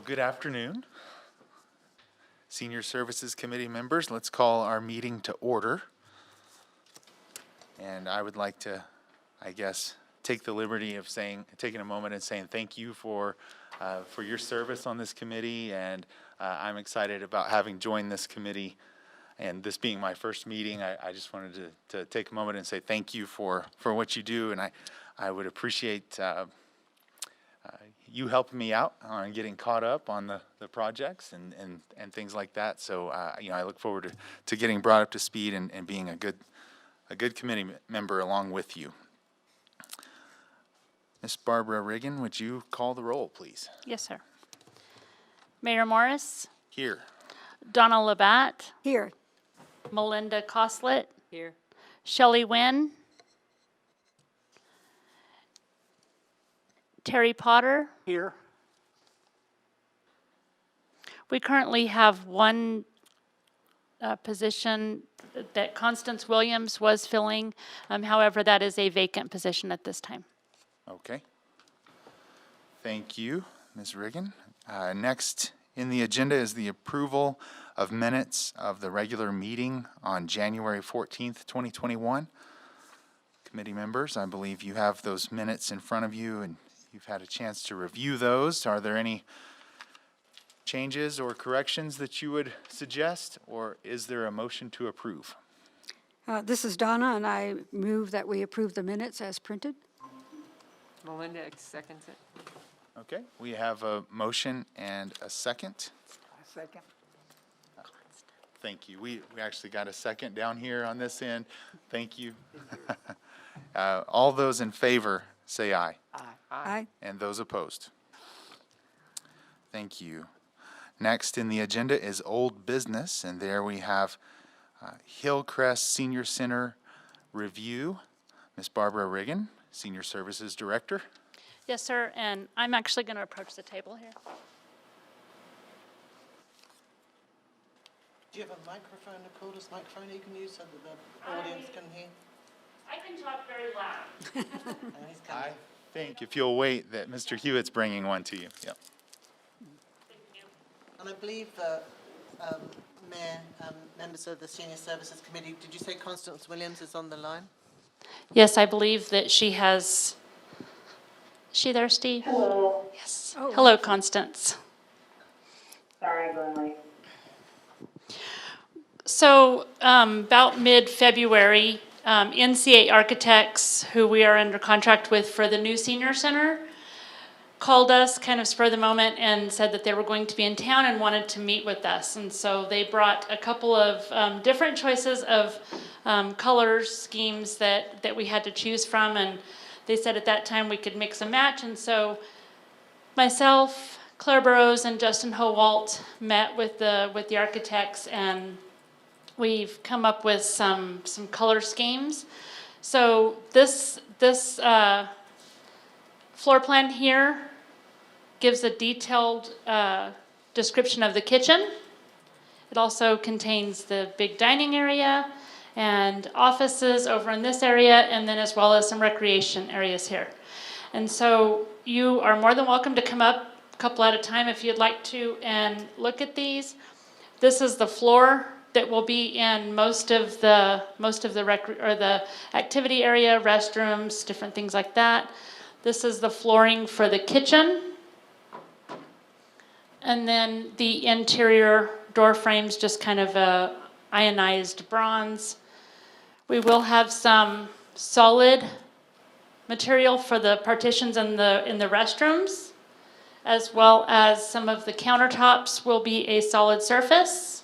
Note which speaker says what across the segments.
Speaker 1: Good afternoon. Senior Services Committee members, let's call our meeting to order. And I would like to, I guess, take the liberty of taking a moment and saying thank you for your service on this committee. And I'm excited about having joined this committee. And this being my first meeting, I just wanted to take a moment and say thank you for what you do. And I would appreciate you helping me out on getting caught up on the projects and things like that. So, I look forward to getting brought up to speed and being a good committee member along with you. Miss Barbara Riggin, would you call the roll, please?
Speaker 2: Yes, sir. Mayor Morris.
Speaker 1: Here.
Speaker 2: Donna Labatt.
Speaker 3: Here.
Speaker 2: Melinda Coslet.
Speaker 3: Here.
Speaker 2: Shelley Wynn. Terry Potter.
Speaker 3: Here.
Speaker 2: We currently have one position that Constance Williams was filling. However, that is a vacant position at this time.
Speaker 1: Okay. Thank you, Ms. Riggin. Next in the agenda is the approval of minutes of the regular meeting on January 14th, 2021. Committee members, I believe you have those minutes in front of you and you've had a chance to review those. Are there any changes or corrections that you would suggest, or is there a motion to approve?
Speaker 3: This is Donna, and I move that we approve the minutes as printed.
Speaker 4: Melinda seconds it.
Speaker 1: Okay, we have a motion and a second.
Speaker 4: Second.
Speaker 1: Thank you. We actually got a second down here on this end. Thank you. All those in favor say aye.
Speaker 4: Aye.
Speaker 3: Aye.
Speaker 1: And those opposed? Thank you. Next in the agenda is old business, and there we have Hillcrest Senior Center review. Ms. Barbara Riggin, Senior Services Director.
Speaker 2: Yes, sir, and I'm actually going to approach the table here.
Speaker 5: Do you have a microphone, a cordless microphone you can use so that the audience can hear?
Speaker 2: I can talk very loud.
Speaker 5: Oh, he's coming.
Speaker 1: I think if you'll wait that Mr. Hewitt's bringing one to you. Yep.
Speaker 2: Thank you.
Speaker 5: And I believe, Mayor, members of the Senior Services Committee, did you say Constance Williams is on the line?
Speaker 2: Yes, I believe that she has. Is she there, Steve?
Speaker 6: Hello.
Speaker 2: Yes.
Speaker 3: Oh.
Speaker 2: Hello, Constance.
Speaker 6: Sorry, I'm going late.
Speaker 2: So about mid-February, NCA Architects, who we are under contract with for the new senior center, called us kind of spur of the moment and said that they were going to be in town and wanted to meet with us. And so they brought a couple of different choices of colors, schemes that we had to choose from. And they said at that time we could mix and match. And so myself, Claire Burrows, and Justin Howalt met with the architects, and we've come up with some color schemes. So this floor plan here gives a detailed description of the kitchen. It also contains the big dining area and offices over in this area, and then as well as some recreation areas here. And so you are more than welcome to come up a couple at a time if you'd like to and look at these. This is the floor that will be in most of the activity area, restrooms, different things like that. This is the flooring for the kitchen. And then the interior door frames, just kind of a ionized bronze. We will have some solid material for the partitions in the restrooms, as well as some of the countertops will be a solid surface.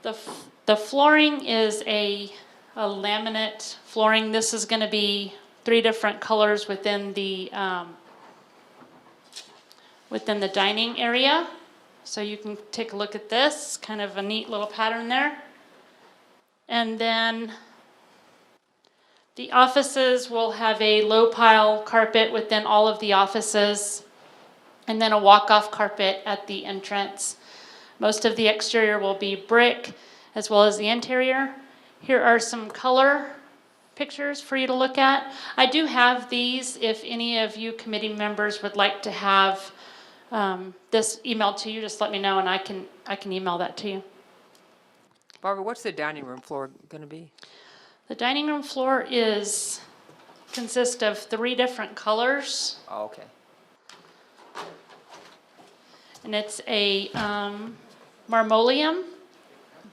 Speaker 2: The flooring is a laminate flooring. This is going to be 3 different colors within the dining area. So you can take a look at this, kind of a neat little pattern there. And then the offices will have a low pile carpet within all of the offices, and then a walk-off carpet at the entrance. Most of the exterior will be brick, as well as the interior. Here are some color pictures for you to look at. I do have these if any of you committee members would like to have this email to you, just let me know and I can email that to you.
Speaker 4: Barbara, what's the dining room floor going to be?
Speaker 2: The dining room floor consists of 3 different colors,
Speaker 4: Oh, okay.
Speaker 2: and it's a marmoleum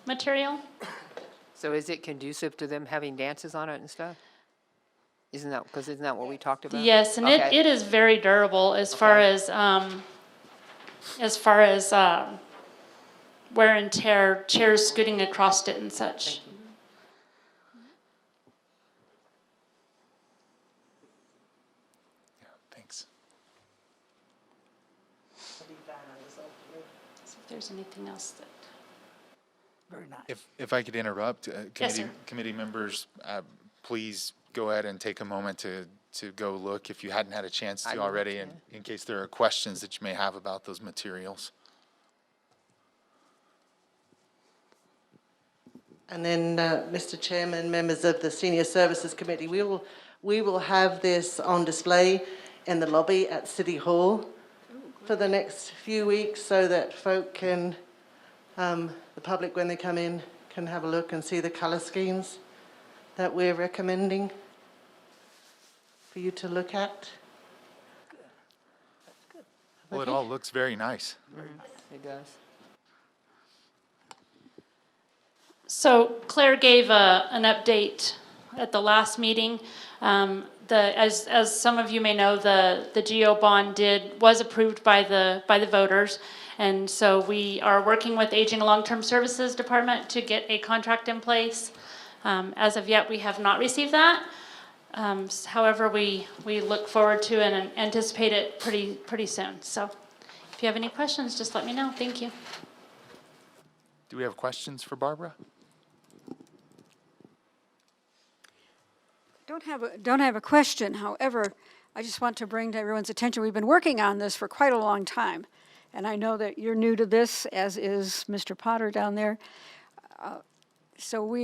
Speaker 2: material.
Speaker 4: So is it conducive to them having dances on it and stuff? Isn't that what we talked about?
Speaker 2: Yes, and
Speaker 4: Okay.
Speaker 2: it is very durable as far
Speaker 4: Okay.
Speaker 2: as wear and tear, chairs scooting across it and such.
Speaker 1: Yeah, thanks.
Speaker 2: See if there's anything else that.
Speaker 3: Very nice.
Speaker 1: If I could interrupt,
Speaker 2: Yes, sir.
Speaker 1: committee members, please go ahead and take a moment to go look if you hadn't had a chance
Speaker 4: I
Speaker 1: to
Speaker 4: will,
Speaker 1: already,
Speaker 4: yeah.
Speaker 1: and in case there are questions that you may have about those materials.
Speaker 5: And then, Mr. Chairman, members of the Senior Services Committee, we will have this on display in the lobby at City Hall for the next few weeks so that folk can, the public when they come in, can have a look and see the colour schemes that we're recommending for you to look at.
Speaker 1: Well, it all looks very nice.
Speaker 4: It does.
Speaker 2: So Claire gave an update at the last meeting. As some of you may know, the Geo Bond was approved by the voters. And so we are working with Aging and Long-Term Services Department to get a contract in place. As of yet, we have not received that. However, we look forward to and anticipate it pretty soon. So if you have any questions, just let me know. Thank you.
Speaker 1: Do we have questions for Barbara?
Speaker 3: Don't have a question. However, I just want to bring to everyone's attention, we've been working on this for quite a long time. And I know that you're new to this, as is Mr. Potter down there. So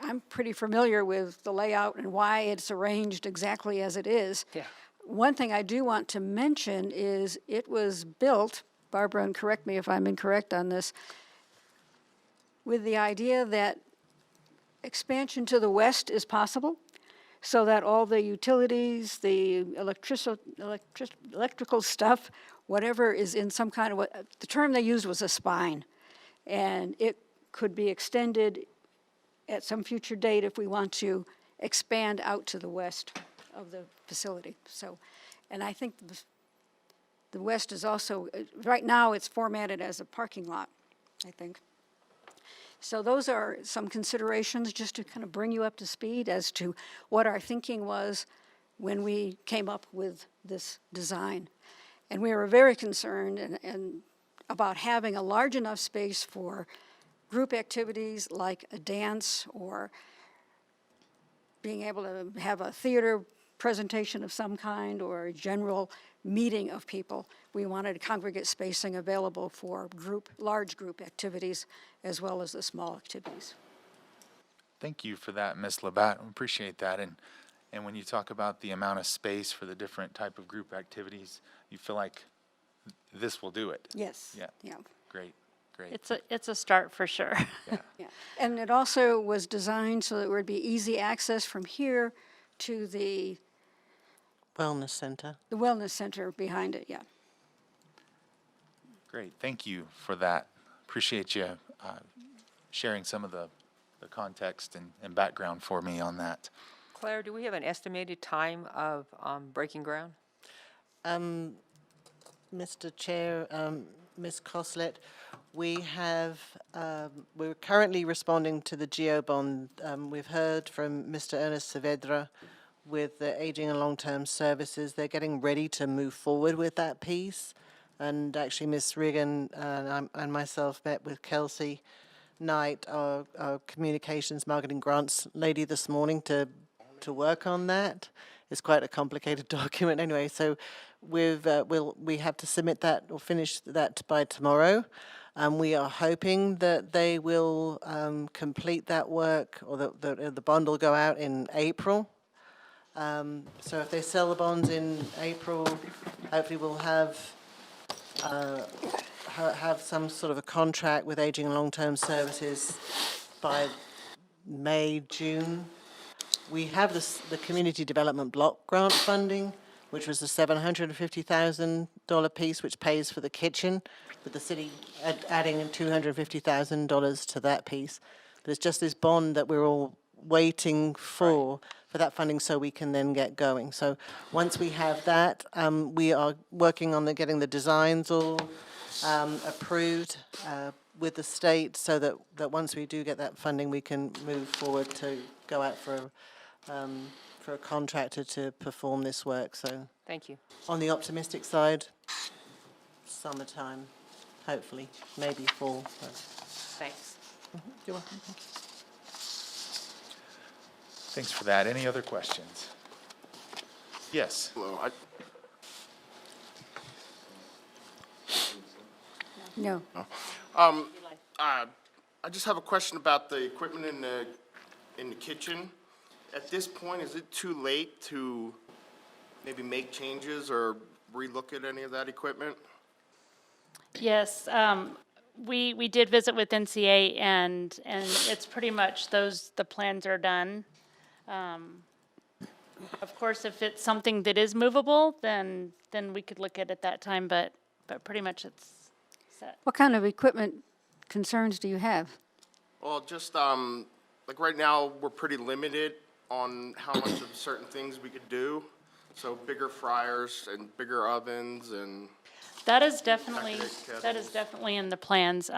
Speaker 3: I'm pretty familiar with the layout and why it's arranged exactly as it is.
Speaker 4: Yeah.
Speaker 3: One thing I do want to mention is it was built, Barbara, and correct me if I'm incorrect on this, with the idea that expansion to the west is possible, so that all the utilities, the electrical stuff, whatever is in some kind of, the term they used was a spine, and it could be extended at some future date if we want to expand out to the west of the facility. So, and I think the west is also, right now it's formatted as a parking lot, I think. So those are some considerations just to kind of bring you up to speed as to what our thinking was when we came up with this design. And we were very concerned and about having a large enough space for group activities like a dance or being able to have a theater presentation of some kind or a general meeting of people. We wanted congregate spacing available for large group activities as well as the small activities.
Speaker 1: Thank you for that, Ms. Labatt. We appreciate that. And when you talk about the amount of space for the different type of group activities, you feel like this will do it.
Speaker 3: Yes.
Speaker 1: Yeah.
Speaker 3: Yeah.
Speaker 1: Great.
Speaker 2: It's a start for sure.
Speaker 3: Yeah. And it also was designed so that it would be easy access from here to the
Speaker 5: Wellness Centre.
Speaker 3: wellness center behind it, yeah.
Speaker 1: Great. Thank you for that. Appreciate you sharing some of the context and background for me on that.
Speaker 4: Claire, do we have an estimated time of breaking ground?
Speaker 5: Mr. Chair, Ms. Coslet, we're currently responding to the Geo Bond. We've heard from Mr. Ernest Saavedra with the Aging and Long-Term Services. They're getting ready to move forward with that piece. And actually, Ms. Regan and myself met with Kelsey Knight, our communications marketing grants lady, this morning to work on that. It's quite a complicated document anyway. So we have to submit that or finish that by tomorrow. We are hoping that they will complete that work, or the bond will go out in April. So if they sell the bonds in April, hopefully we'll have have some sort of a contract with Aging and Long-Term Services by May, June. We have the Community Development Block Grant funding, which was the $750,000 piece, which pays for the kitchen, with the city adding $250,000 to that piece. But it's just this bond that we're all waiting for that funding so we can then get going. So once we have that, we are working on getting the designs all approved with the state so that once we do get that funding, we can move forward to go out for a contractor to perform this work. So
Speaker 4: Thank you.
Speaker 5: on the optimistic side, summertime, hopefully, maybe fall. But
Speaker 4: Thanks.
Speaker 5: you're welcome.
Speaker 1: Thanks for that. Any other questions? Yes.
Speaker 7: Hello,
Speaker 3: No.
Speaker 7: I just have a question about the equipment in the kitchen. At this point, is it too late to maybe make changes or relook at any of that equipment?
Speaker 2: Yes, we did visit with NCA, and it's pretty much the plans are done. Of course, if it's something that is movable, then we could look at it that time, but pretty much it's set.
Speaker 3: What kind of equipment concerns do you have?
Speaker 7: Well, just, like right now, we're pretty limited on how much of certain things we could do. So bigger fryers and bigger ovens and,
Speaker 2: That is definitely,
Speaker 7: Decorative
Speaker 2: that is
Speaker 7: kettles.
Speaker 2: definitely in the plans.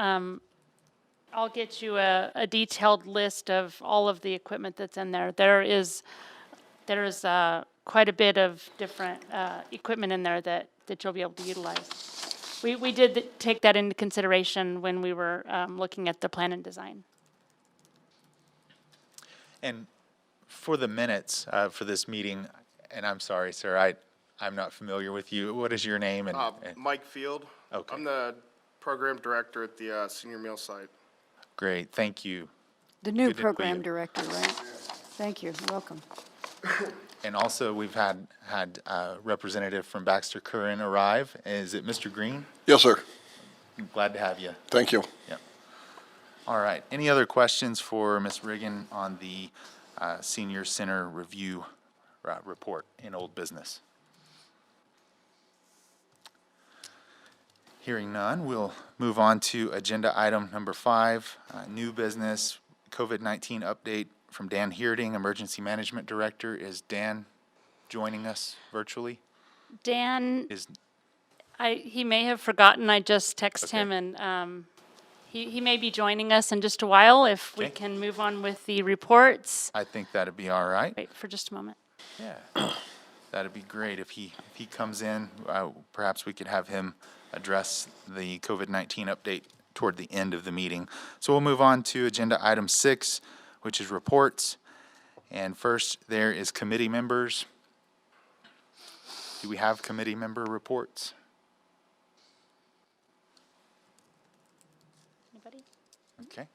Speaker 2: I'll get you a detailed list of all of the equipment that's in there. There is quite a bit of different equipment in there that you'll be able to utilize. We did take that into consideration when we were looking at the plan and design.
Speaker 1: And for the minutes for this meeting, and I'm sorry, sir, I'm not familiar with you. What is your name? And
Speaker 7: Mike Field.
Speaker 1: Okay.
Speaker 7: I'm the program director at the senior meal site.
Speaker 1: Great, thank you.
Speaker 3: The new
Speaker 1: Good to meet
Speaker 3: program
Speaker 1: you.
Speaker 3: director, right? Thank you, welcome.
Speaker 1: And also, we've had a representative from Baxter Curran arrive. Is it Mr. Green?
Speaker 8: Yes, sir.
Speaker 1: Glad to have you.
Speaker 8: Thank you.
Speaker 1: Yep. All right. Any other questions for Ms. Riggin on the Senior Center Review report in old business? Hearing none, we'll move on to agenda item number 5, new business, COVID-19 update from Dan Heerding, Emergency Management Director. Is Dan joining us virtually?
Speaker 2: Dan,
Speaker 1: Is
Speaker 2: he may have forgotten. I just texted
Speaker 1: Okay.
Speaker 2: him, and he may be joining us in just a while. If we
Speaker 1: Okay.
Speaker 2: can move on with the reports.
Speaker 1: I think that'd be all right.
Speaker 2: Wait for just a moment.
Speaker 1: Yeah, that'd be great if he comes in. Perhaps we could have him address the COVID-19 update toward the end of the meeting. So we'll move on to agenda item 6, which is reports. And first, there is committee members. Do we have committee member reports?
Speaker 2: Anybody?
Speaker 1: Okay.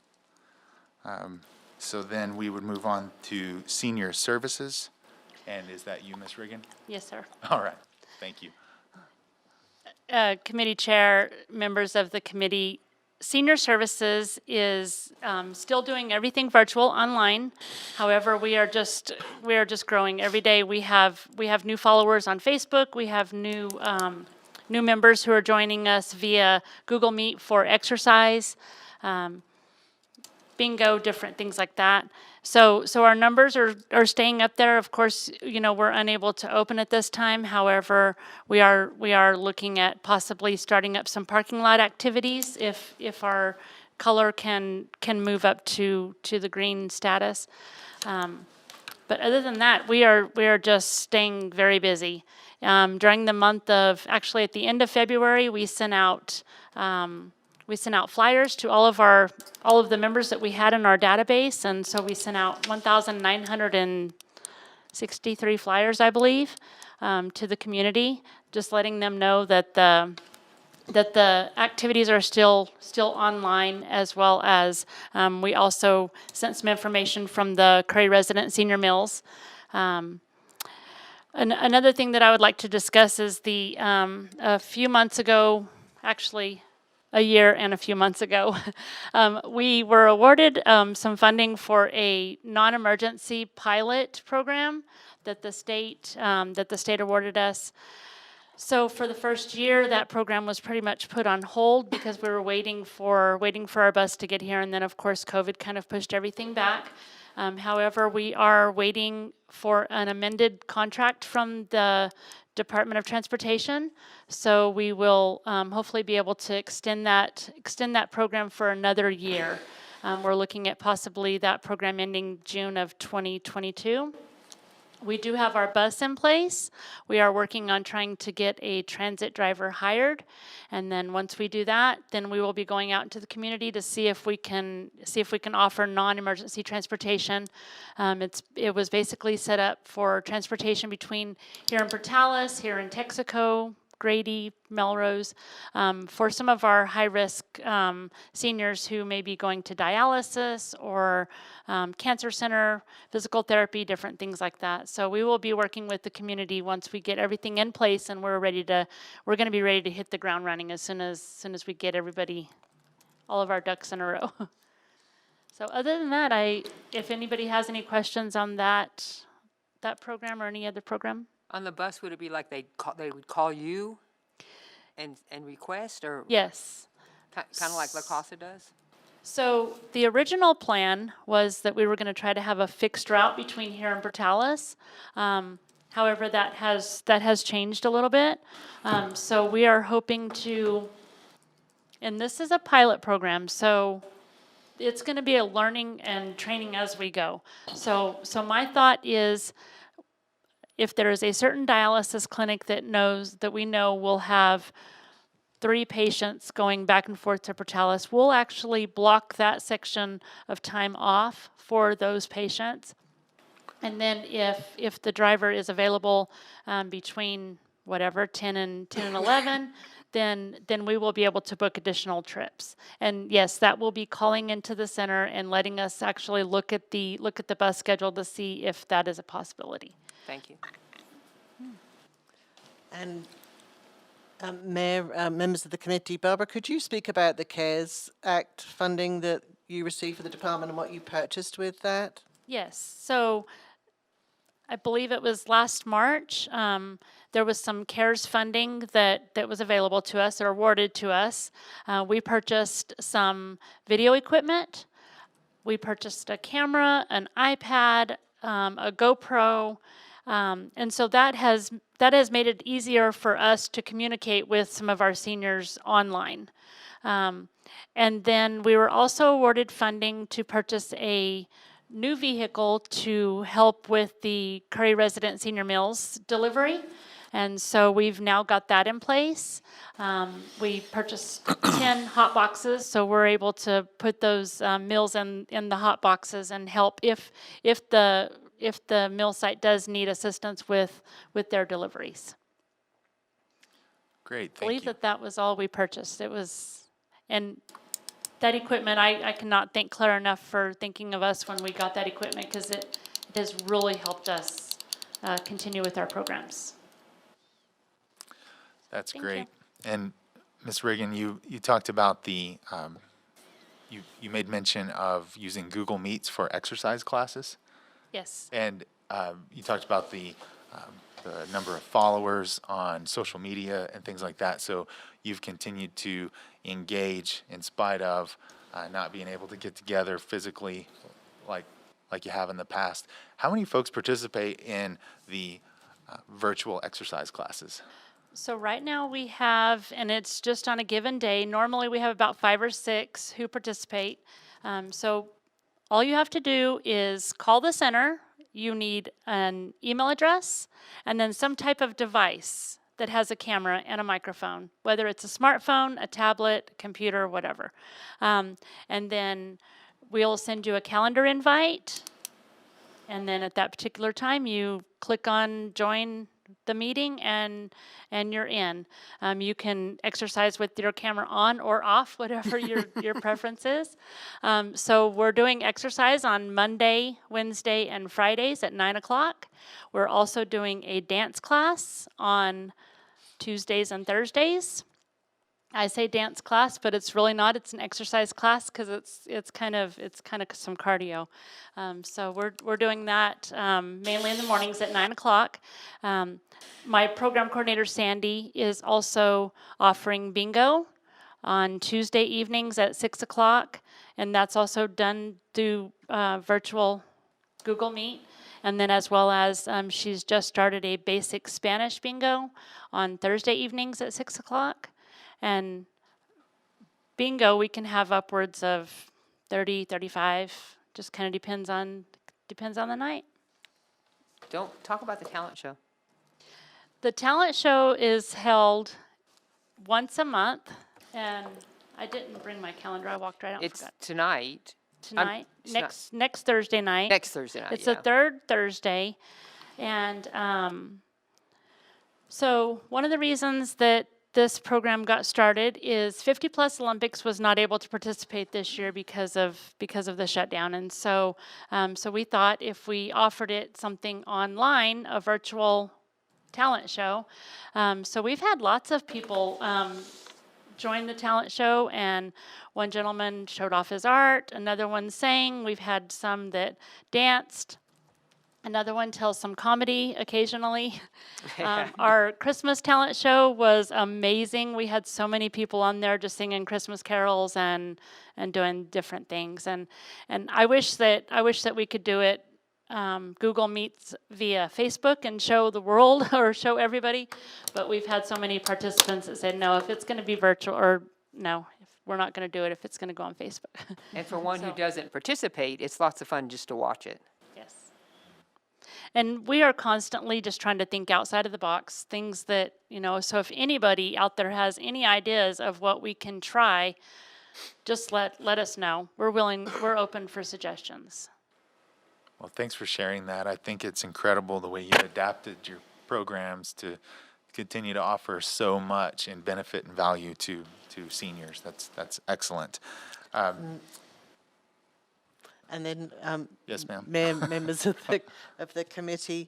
Speaker 1: So then we would move on to senior services. And is that you, Ms. Riggin?
Speaker 2: Yes, sir.
Speaker 1: All right, thank you.
Speaker 2: Committee chair, members of the committee, Senior Services is still doing everything virtual online. However, we are just growing every day. We have new followers on Facebook. We have new members who are joining us via Google Meet for exercise, bingo, different things like that. So our numbers are staying up there. Of course, we're unable to open at this time. However, we are looking at possibly starting up some parking lot activities if our color can move up to the green status. But other than that, we are just staying very busy. During the month of, actually at the end of February, we sent out flyers to all of the members that we had in our database, and so we sent out 1,963 flyers, I believe, to the community, just letting them know that the activities are still online, as well as we also sent some information from the Curry Resident Senior Mills. Another thing that I would like to discuss is a few months ago, actually a year and a few months ago. We were awarded some funding for a non-emergency pilot program that the state awarded us. So for the first year, that program was pretty much put on hold because we were waiting for our bus to get here, and then of course COVID kind of pushed everything back. However, we are waiting for an amended contract from the Department of Transportation, so we will hopefully be able to extend that program for another year. We're looking at possibly that program ending June of 2022. We do have our bus in place. We are working on trying to get a transit driver hired. And then once we do that, then we will be going out into the community to see if we can offer non-emergency transportation. It was basically set up for transportation between here in Portales, here in Texaco, Grady, Melrose, for some of our high-risk seniors who may be going to dialysis or cancer center, physical therapy, different things like that. So we will be working with the community once we get everything in place, and we're going to be ready to hit the ground running as soon as we get all of our ducks in a row. So other than that, if anybody has any questions on that program or any other program.
Speaker 4: On the bus, would it be like they would call you and request, or?
Speaker 2: Yes.
Speaker 4: Kind of like La Casa does?
Speaker 2: So the original plan was that we were going to try to have a fixed route between here and Portales. However, that has changed a little bit. So we are hoping to, and this is a pilot program, so it's going to be a learning and training as we go. So my thought is, if there is a certain dialysis clinic that we know will have 3 patients going back and forth to Portales, we'll actually block that section of time off for those patients. And then if the driver is available between whatever 10 and 11, then we will be able to book additional trips. And yes, that will be calling into the center and letting us actually look at the bus schedule to see if that is a possibility.
Speaker 4: Thank you.
Speaker 5: And Mayor, members of the committee, Barbara, could you speak about the CARES Act funding that you received for the department and what you purchased with that?
Speaker 2: Yes, so I believe it was last March, there was some CARES funding that was available to us or awarded to us. We purchased some video equipment. We purchased a camera, an iPad, a GoPro, and so that has made it easier for us to communicate with some of our seniors online. And then we were also awarded funding to purchase a new vehicle to help with the Curry resident senior meals delivery. And so we've now got that in place. We purchased 10 hot boxes, so we're able to put those meals in the hot boxes and help if the meal site does need assistance with their deliveries.
Speaker 1: Great,
Speaker 2: I
Speaker 1: thank
Speaker 2: believe
Speaker 1: you.
Speaker 2: that was all we purchased. And that equipment, I cannot thank Claire enough for thinking of us when we got that equipment, because it has really helped us continue with our programs.
Speaker 1: That's
Speaker 2: Thank
Speaker 1: great. And Ms. Riggin, you talked about you made mention of using Google Meets for exercise classes.
Speaker 2: Yes.
Speaker 1: And you talked about the number of followers on social media and things like that. So you've continued to engage in spite of not being able to get together physically like you have in the past. How many folks participate in the virtual exercise classes?
Speaker 2: So right now we have, and it's just on a given day, normally we have about 5 or 6 who participate. So all you have to do is call the center. You need an email address and then some type of device that has a camera and a microphone, whether it's a smartphone, a tablet, computer, whatever. And then we'll send you a calendar invite. And then at that particular time, you click on join the meeting and you're in. You can exercise with your camera on or off, whatever your preference is. So we're doing exercise on Monday, Wednesday, and Fridays at 9 o'clock. We're also doing a dance class on Tuesdays and Thursdays. I say dance class, but it's really not. It's an exercise class because it's kind of some cardio. So we're doing that mainly in the mornings at 9 o'clock. My program coordinator Sandy is also offering bingo on Tuesday evenings at 6 o'clock, and that's also done through virtual Google Meet. And then as well as she's just started a basic Spanish bingo on Thursday evenings at 6 o'clock. And bingo, we can have upwards of 30, 35, just kind of depends on the night.
Speaker 4: Don't talk about the talent show.
Speaker 2: The talent show is held once a month, and I didn't bring my calendar. I walked right out and
Speaker 4: It's
Speaker 2: forgot.
Speaker 4: tonight.
Speaker 2: Tonight,
Speaker 4: tonight.
Speaker 2: next Thursday night.
Speaker 4: Next Thursday night,
Speaker 2: It's
Speaker 4: yeah.
Speaker 2: the third Thursday, and so one of the reasons that this program got started is 50 Plus Olympics was not able to participate this year because of the shutdown, and so we thought if we offered it something online, a virtual talent show. So we've had lots of people join the talent show, and one gentleman showed off his art, another one sang, we've had some that danced, another one tells some comedy occasionally. Our Christmas talent show was amazing. We had so many people on there just singing Christmas carols and doing different things, and I wish that we could do it Google Meets via Facebook and show the world or show everybody, but we've had so many participants that said, no, if it's going to be virtual, or no, if we're not going to do it if it's going to go on Facebook.
Speaker 4: And for one who
Speaker 2: So-
Speaker 4: doesn't participate, it's lots of fun just to watch it.
Speaker 2: Yes. And we are constantly just trying to think outside of the box, things that, so if anybody out there has any ideas of what we can try, just let us know. We're open for suggestions.
Speaker 1: Well, thanks for sharing that. I think it's incredible the way you adapted your programs to continue to offer so much in benefit and value to seniors. That's excellent.
Speaker 5: And then,
Speaker 1: Yes, ma'am.
Speaker 5: members of the committee,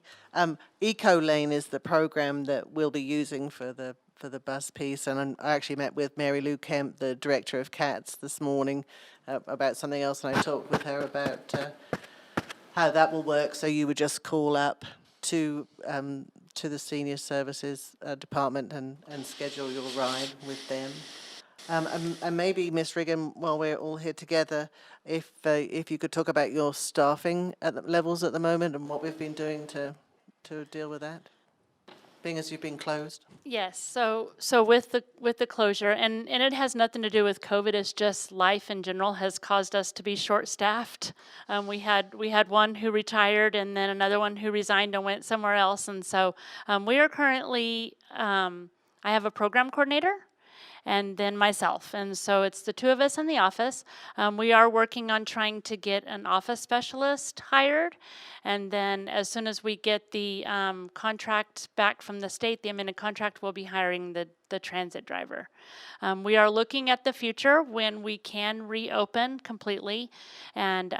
Speaker 5: Eco Lane is the program that we'll be using for the bus piece. And I actually met with Mary Lou Kemp, the director of CATS, this morning about something else, and I talked with her about how that will work. So you would just call up to the senior services department and schedule your ride with them. And maybe, Ms. Riggin, while we're all here together, if you could talk about your staffing at the levels at the moment and what we've been doing to deal with that, being as you've been closed.
Speaker 2: Yes, so with the closure, and it has nothing to do with COVID, it's just life in general has caused us to be short-staffed. We had one who retired and then another one who resigned and went somewhere else, and so we are currently, I have a program coordinator, and then myself. And so it's the two of us in the office. We are working on trying to get an office specialist hired. And then as soon as we get the contract back from the state, the amended contract, we'll be hiring the transit driver. We are looking at the future when we can reopen completely. And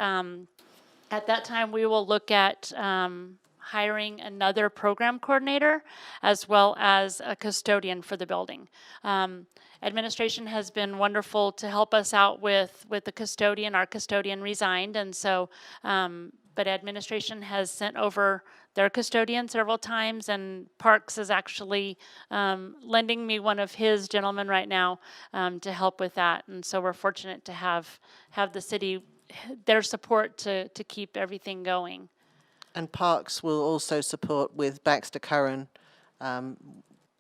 Speaker 2: at that time, we will look at hiring another program coordinator as well as a custodian for the building. Administration has been wonderful to help us out with the custodian. Our custodian resigned, and so, but administration has sent over their custodian several times, and Parks is actually lending me one of his gentlemen right now to help with that. And so we're fortunate to have the city, their support to keep everything going.
Speaker 5: And Parks will also support with Baxter Curran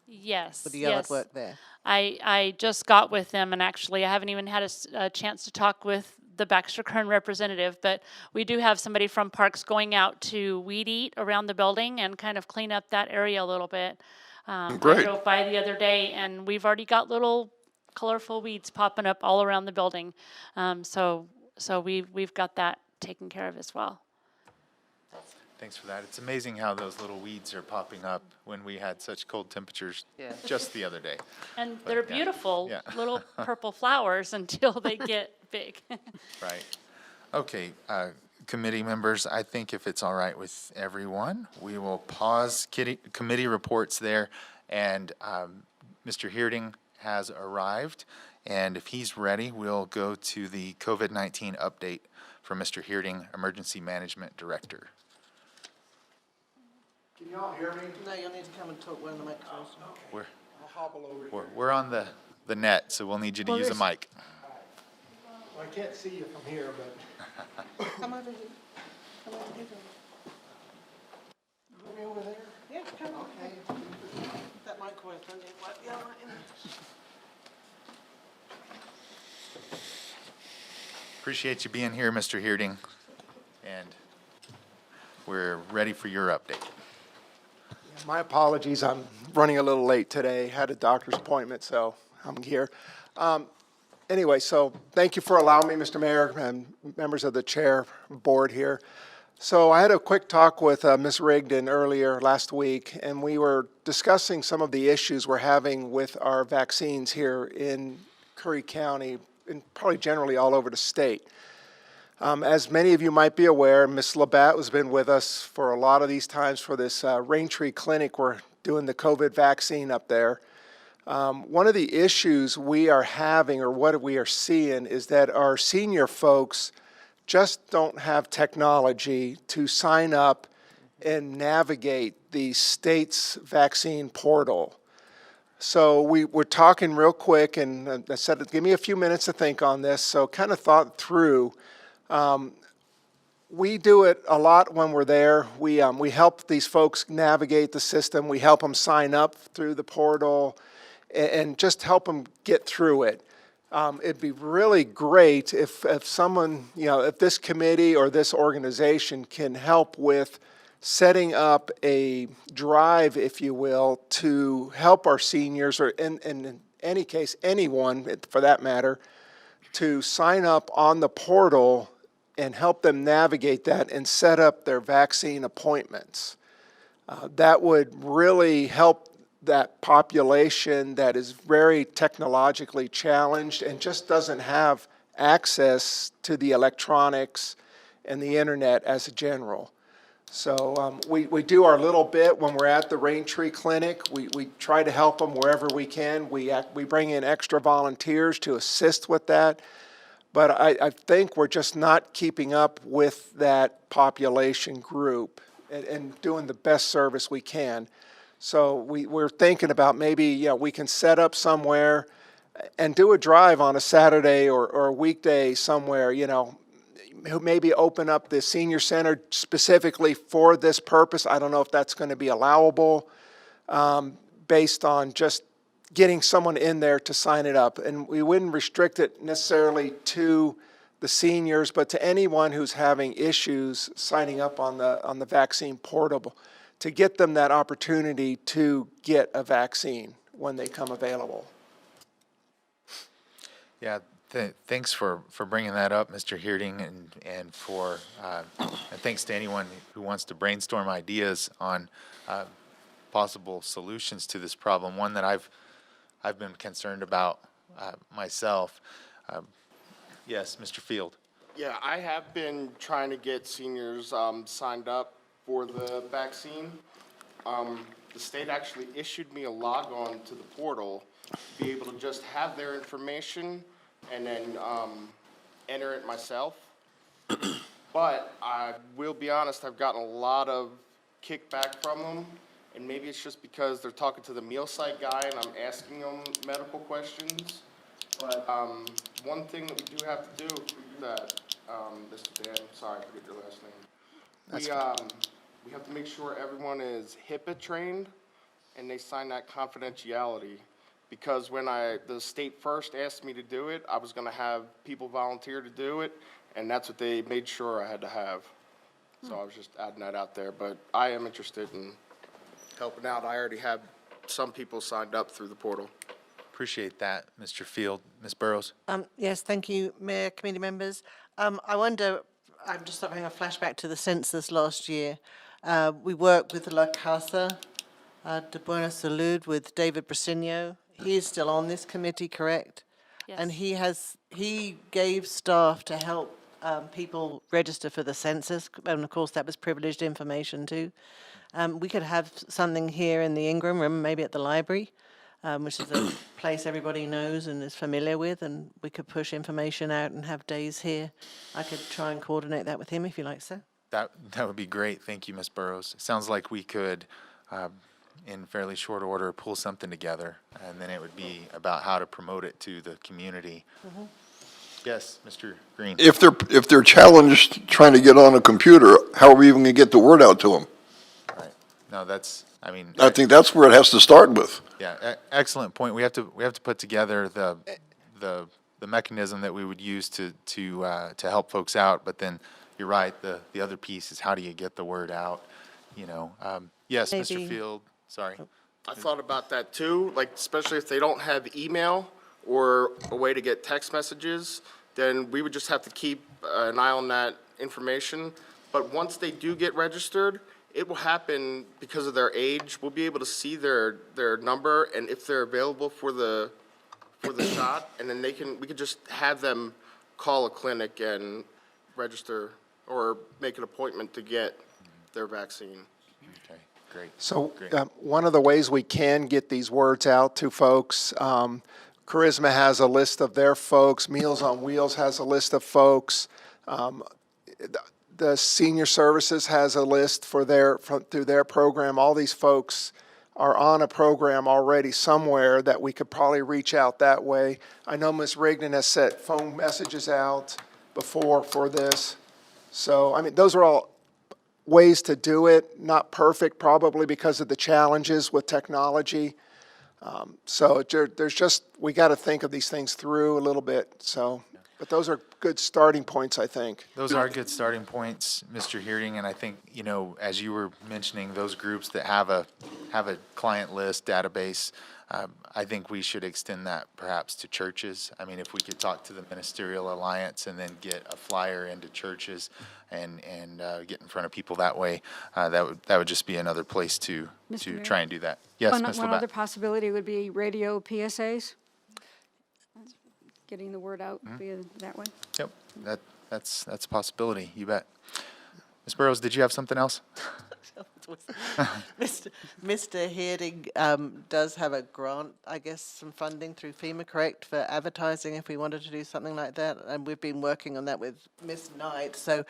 Speaker 2: Yes,
Speaker 5: for the yard
Speaker 2: yes.
Speaker 5: work there.
Speaker 2: I just got with them, and actually I haven't even had a chance to talk with the Baxter Curran representative, but we do have somebody from Parks going out to weed eat around the building and kind of clean up that area a little bit. I drove by the other day, and we've already got little colorful weeds popping up all around the building. So we've got that taken care of as well.
Speaker 1: Thanks for that. It's amazing how those little weeds are popping up when we had such cold temperatures
Speaker 4: Yeah.
Speaker 1: just the other day.
Speaker 2: And they're
Speaker 1: yeah,
Speaker 2: beautiful
Speaker 1: yeah.
Speaker 2: little purple flowers until they get big.
Speaker 1: Right. Okay, committee members, I think if it's all right with everyone, we will pause committee reports there. And Mr. Heerding has arrived. And if he's ready, we'll go to the COVID-19 update from Mr. Heerding, Emergency Management Director.
Speaker 8: Can you all hear me?
Speaker 5: No, you'll need to come and talk when the microphone's on.
Speaker 1: We're,
Speaker 8: I'll hobble over here.
Speaker 1: we're on the net, so we'll need you to use a mic.
Speaker 8: Well, I can't see you from here, but
Speaker 5: Come over here. Come over here.
Speaker 8: put me over there.
Speaker 5: Yeah, come on.
Speaker 8: Okay.
Speaker 5: That microwave, don't you? What? Yeah, right in there.
Speaker 1: Appreciate you being here, Mr. Heerding, and we're ready for your update.
Speaker 8: My apologies, I'm running a little late today. Had a doctor's appointment, so I'm here. Anyway, so thank you for allowing me, Mr. Mayor, and members of the chair board here. So I had a quick talk with Ms. Rigdon earlier last week, and we were discussing some of the issues we're having with our vaccines here in Curry County, and probably generally all over the state. As many of you might be aware, Ms. Labatt has been with us for a lot of these times for this Raintree Clinic. We're doing the COVID vaccine up there. One of the issues we are having, or what we are seeing, is that our senior folks just don't have technology to sign up and navigate the state's vaccine portal. So we're talking real quick, and I said, give me a few minutes to think on this, so kind of thought through. We do it a lot when we're there. We help these folks navigate the system. We help them sign up through the portal and just help them get through it. It'd be really great if someone, if this committee or this organization can help with setting up a drive, if you will, to help our seniors, or in any case, anyone for that matter, to sign up on the portal and help them navigate that and set up their vaccine appointments. That would really help that population that is very technologically challenged and just doesn't have access to the electronics and the internet as a general. So we do our little bit when we're at the Raintree Clinic. We try to help them wherever we can. We bring in extra volunteers to assist with that. But I think we're just not keeping up with that population group and doing the best service we can. So we're thinking about maybe we can set up somewhere and do a drive on a Saturday or a weekday somewhere, maybe open up the senior center specifically for this purpose. I don't know if that's going to be allowable based on just getting someone in there to sign it up. And we wouldn't restrict it necessarily to the seniors, but to anyone who's having issues signing up on the vaccine portal to get them that opportunity to get a vaccine when they come available.
Speaker 1: Yeah, thanks for bringing that up, Mr. Heerding, and for and thanks to anyone who wants to brainstorm ideas on possible solutions to this problem. One that I've been concerned about myself. Yes, Mr. Field.
Speaker 7: Yeah, I have been trying to get seniors signed up for the vaccine. The state actually issued me a log-on to the portal to be able to just have their information and then enter it myself. But I will be honest, I've gotten a lot of kickback from them, and maybe it's just because they're talking to the meal site guy and I'm asking them medical questions. But one thing that we do have to do that, Mr. Dan, sorry, I forget your last name. We have to make sure everyone is HIPAA trained and they sign that confidentiality. Because when the state first asked me to do it, I was going to have people volunteer to do it, and that's what they made sure I had to have. So I was just adding that out there. But I am interested in helping out. I already have some people signed up through the portal.
Speaker 1: Appreciate that, Mr. Field. Ms. Burrows?
Speaker 5: Yes, thank you, Mayor, committee members. I wonder, I'm just having a flashback to the census last year. We worked with La Casa de Buena Salud with David Brasinho. He is still on this committee, correct?
Speaker 2: Yes.
Speaker 5: And he gave staff to help people register for the census, and of course that was privileged information too. We could have something here in the Ingram room, maybe at the library, which is a place everybody knows and is familiar with, and we could push information out and have days here. I could try and coordinate that with him if you like, sir.
Speaker 1: That would be great. Thank you, Ms. Burrows. It sounds like we could, in fairly short order, pull something together, and then it would be about how to promote it to the community. Yes, Mr. Green.
Speaker 9: If they're challenged trying to get on a computer, how are we even going to get the word out to them?
Speaker 1: Right. No, that's, I mean.
Speaker 9: I think that's where it has to start with.
Speaker 1: Yeah, excellent point. We have to put together the mechanism that we would use to help folks out, but then you're right, the other piece is how do you get the word out, you know? Yes, Mr.
Speaker 5: Maybe-
Speaker 1: Field, sorry.
Speaker 7: I thought about that too, like especially if they don't have email or a way to get text messages, then we would just have to keep an eye on that information. But once they do get registered, it will happen because of their age. We'll be able to see their number and if they're available for the shot, and then we could just have them call a clinic and register or make an appointment to get their vaccine.
Speaker 1: Okay, great.
Speaker 8: So
Speaker 1: Great.
Speaker 8: one of the ways we can get these words out to folks, Charisma has a list of their folks, Meals on Wheels has a list of folks, the Senior Services has a list for through their program. All these folks are on a program already somewhere that we could probably reach out that way. I know Ms. Rigdon has set phone messages out before for this. So, I mean, those are all ways to do it, not perfect probably because of the challenges with technology. So there's just, we got to think of these things through a little bit, so, but those are good starting points, I think.
Speaker 1: Those are good starting points, Mr. Heerding, and I think, you know, as you were mentioning, those groups that have a client list database, I think we should extend that perhaps to churches. I mean, if we could talk to the Ministerial Alliance and then get a flyer into churches and get in front of people that way, that would just be another place to
Speaker 3: Mr. Mayor?
Speaker 1: try and do that. Yes, Ms.
Speaker 3: One other
Speaker 1: Labatt.
Speaker 3: possibility would be radio PSAs, getting the word out via that way.
Speaker 1: Yep, that's a possibility, you bet. Ms. Burrows, did you have something else?
Speaker 5: Mr. Heerding does have a grant, I guess, some funding through FEMA, correct, for advertising if we wanted to do something like that? And we've been working on that with Ms. Knight. So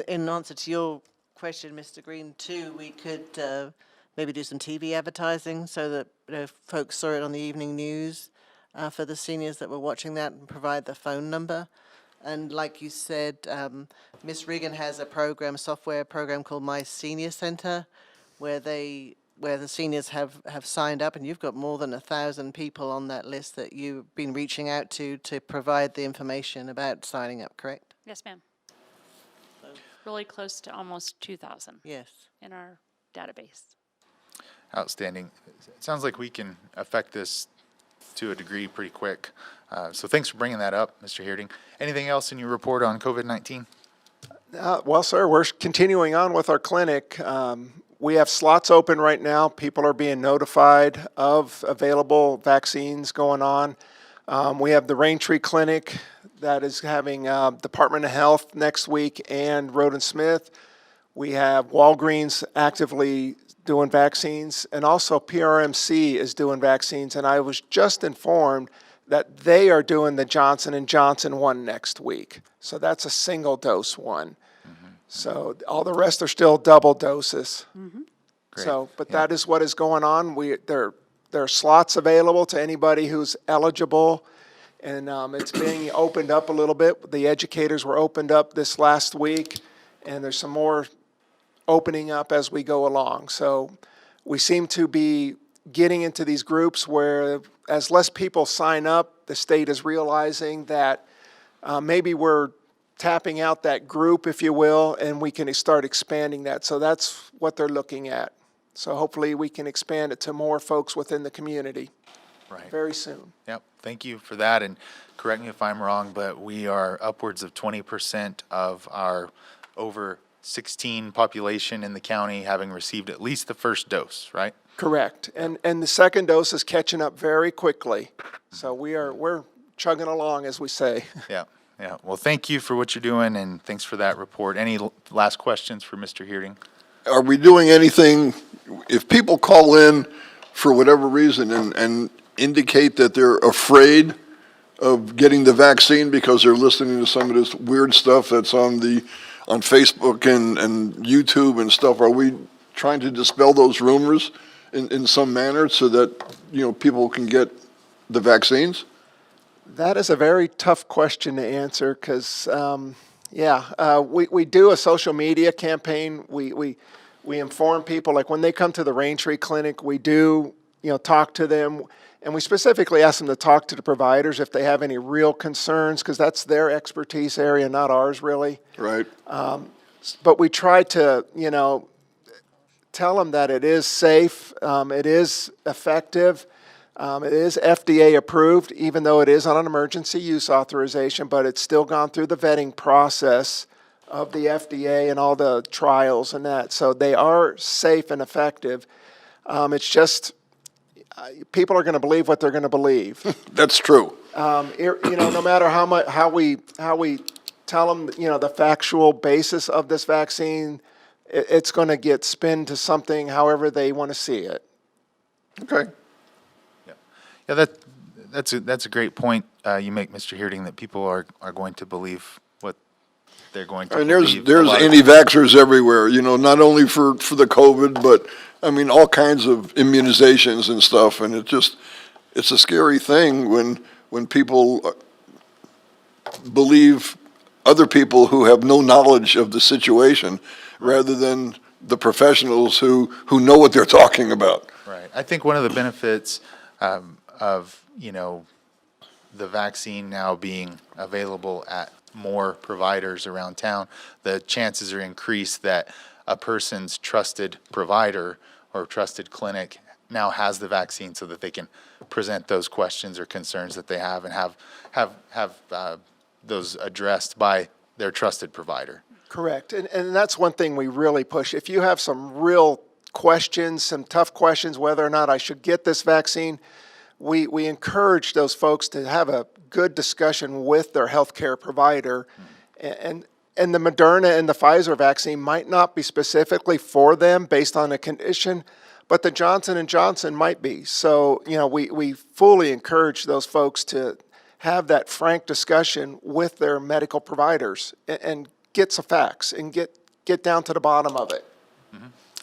Speaker 5: in answer to your question, Mr. Green, too, we could maybe do some TV advertising so that folks saw it on the evening news for the seniors that were watching that and provide the phone number. And like you said, Ms. Regan has a software program called My Senior Center, where the seniors have signed up, and you've got more than 1,000 people on that list that you've been reaching out to provide the information about signing up, correct?
Speaker 2: Yes, ma'am. Really close to almost 2,000
Speaker 5: Yes.
Speaker 2: in our database.
Speaker 1: Outstanding. It sounds like we can affect this to a degree pretty quick. So thanks for bringing that up, Mr. Heerding. Anything else in your report on COVID-19?
Speaker 8: Well, sir, we're continuing on with our clinic. We have slots open right now. People are being notified of available vaccines going on. We have the Raintree Clinic that is having Department of Health next week and Roden Smith. We have Walgreens actively doing vaccines, and also PRMC is doing vaccines. And I was just informed that they are doing the Johnson & Johnson one next week. So that's a single dose one. So all the rest are still double doses.
Speaker 1: Great.
Speaker 8: So, but that is what is going on. There are slots available to anybody who's eligible, and it's being opened up a little bit. The educators were opened up this last week, and there's some more opening up as we go along. So we seem to be getting into these groups where as less people sign up, the state is realizing that maybe we're tapping out that group, if you will, and we can start expanding that. So that's what they're looking at. So hopefully we can expand it to more folks within the community
Speaker 1: Right.
Speaker 8: very soon.
Speaker 1: Yep, thank you for that, and correct me if I'm wrong, but we are upwards of 20% of our over 16 population in the county having received at least the first dose, right?
Speaker 8: Correct. And the second dose is catching up very quickly. So we're chugging along, as we say.
Speaker 1: Yeah. Well, thank you for what you're doing, and thanks for that report. Any last questions for Mr. Heerding?
Speaker 9: Are we doing anything, if people call in for whatever reason and indicate that they're afraid of getting the vaccine because they're listening to some of this weird stuff that's on Facebook and YouTube and stuff, are we trying to dispel those rumors in some manner so that, people can get the vaccines?
Speaker 8: That is a very tough question to answer because, we do a social media campaign. We inform people, like when they come to the Rain Tree Clinic, we do, talk to them. And we specifically ask them to talk to the providers if they have any real concerns, because that's their expertise area, not ours, really.
Speaker 9: Right.
Speaker 8: But we try to, tell them that it is safe, it is effective, it is FDA approved, even though it is on an emergency use authorization, but it's still gone through the vetting process of the FDA and all the trials and that. So they are safe and effective. It's just, people are going to believe what they're going to believe.
Speaker 9: That's true.
Speaker 8: No matter how we tell them, the factual basis of this vaccine, it's going to get spun to something however they want to see it.
Speaker 9: Okay.
Speaker 1: Yeah, that's a great point you make, Mr. Heerding, that people are going to believe what they're going to
Speaker 9: I mean,
Speaker 1: believe.
Speaker 9: there's anti-vaxxers everywhere, not only for the COVID, but I mean, all kinds of immunizations and stuff. And it's a scary thing when people believe other people who have no knowledge of the situation rather than the professionals who know what they're talking about.
Speaker 1: Right. I think one of the benefits of, the vaccine now being available at more providers around town, the chances are increased that a person's trusted provider or trusted clinic now has the vaccine so that they can present those questions or concerns that they have and have those addressed by their trusted provider.
Speaker 8: Correct. And that's one thing we really push. If you have some real questions, some tough questions, whether or not I should get this vaccine, we encourage those folks to have a good discussion with their healthcare provider. And the Moderna and the Pfizer vaccine might not be specifically for them based on a condition, but the Johnson & Johnson might be. So, we fully encourage those folks to have that frank discussion with their medical providers and get some facts and get down to the bottom of it.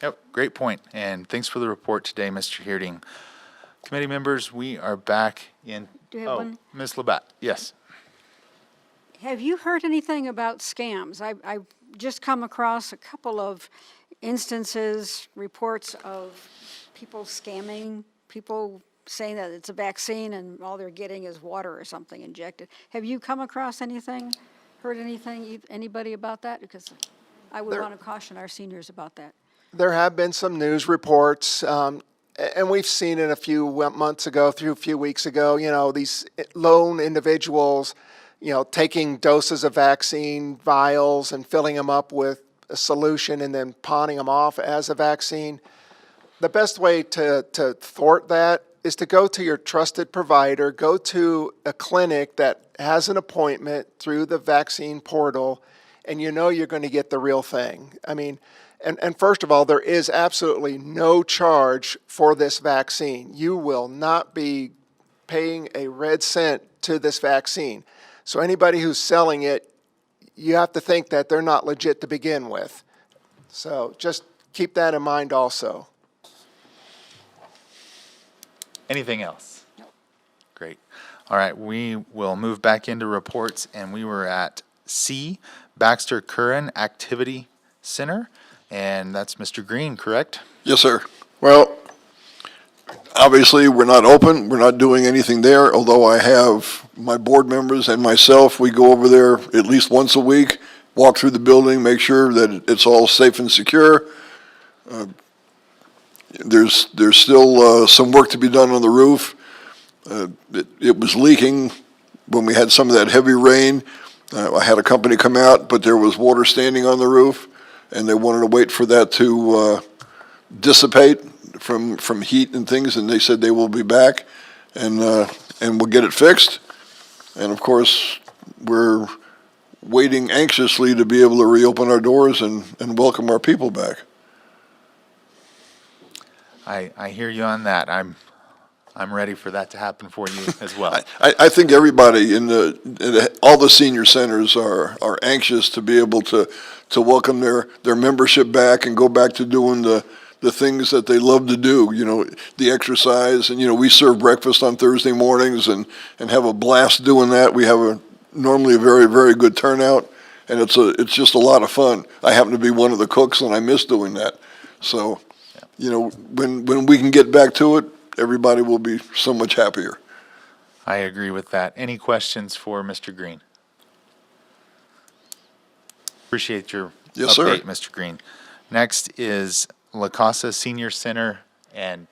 Speaker 1: Yep, great point. And thanks for the report today, Mr. Heerding. Committee members, we are back in.
Speaker 3: Do you have one?
Speaker 1: Ms. Labatt, yes.
Speaker 3: Have you heard anything about scams? I've just come across a couple of instances, reports of people scamming, people saying that it's a vaccine and all they're getting is water or something injected. Have you come across anything, heard anything, anybody about that? Because I would want to caution our seniors about that.
Speaker 8: There have been some news reports, and we've seen it a few months ago, a few weeks ago, these lone individuals, taking doses of vaccine vials and filling them up with a solution and then pawning them off as a vaccine. The best way to thwart that is to go to your trusted provider, go to a clinic that has an appointment through the vaccine portal, and you're going to get the real thing. I mean, and first of all, there is absolutely no charge for this vaccine. You will not be paying a red cent to this vaccine. So anybody who's selling it, you have to think that they're not legit to begin with. So just keep that in mind also.
Speaker 1: Anything else? Great. All right, we will move back into reports, and we were at C, Baxter Curran Activity Center, and that's Mr. Green, correct?
Speaker 9: Yes, sir. Well, obviously, we're not open. We're not doing anything there, although I have my board members and myself, we go over there at least once a week, walk through the building, make sure that it's all safe and secure. There's still some work to be done on the roof. It was leaking when we had some of that heavy rain. I had a company come out, but there was water standing on the roof, and they wanted to wait for that to dissipate from heat and things, and they said they will be back, and we'll get it fixed. And of course, we're waiting anxiously to be able to reopen our doors and welcome our people back.
Speaker 1: I hear you on that. I'm ready for that to happen for you as well.
Speaker 9: I think everybody all the senior centers are anxious to be able to welcome their membership back and go back to doing the things that they love to do, the exercise, and, we serve breakfast on Thursday mornings and have a blast doing that. We have normally a very, very good turnout, and it's just a lot of fun. I happen to be one of the cooks, and I miss doing that. So, when we can get back to it, everybody will be so much happier.
Speaker 1: I agree with that. Any questions for Mr. Green? Appreciate your
Speaker 9: Yes, sir.
Speaker 1: update, Mr. Green. Next is La Casa Senior Center and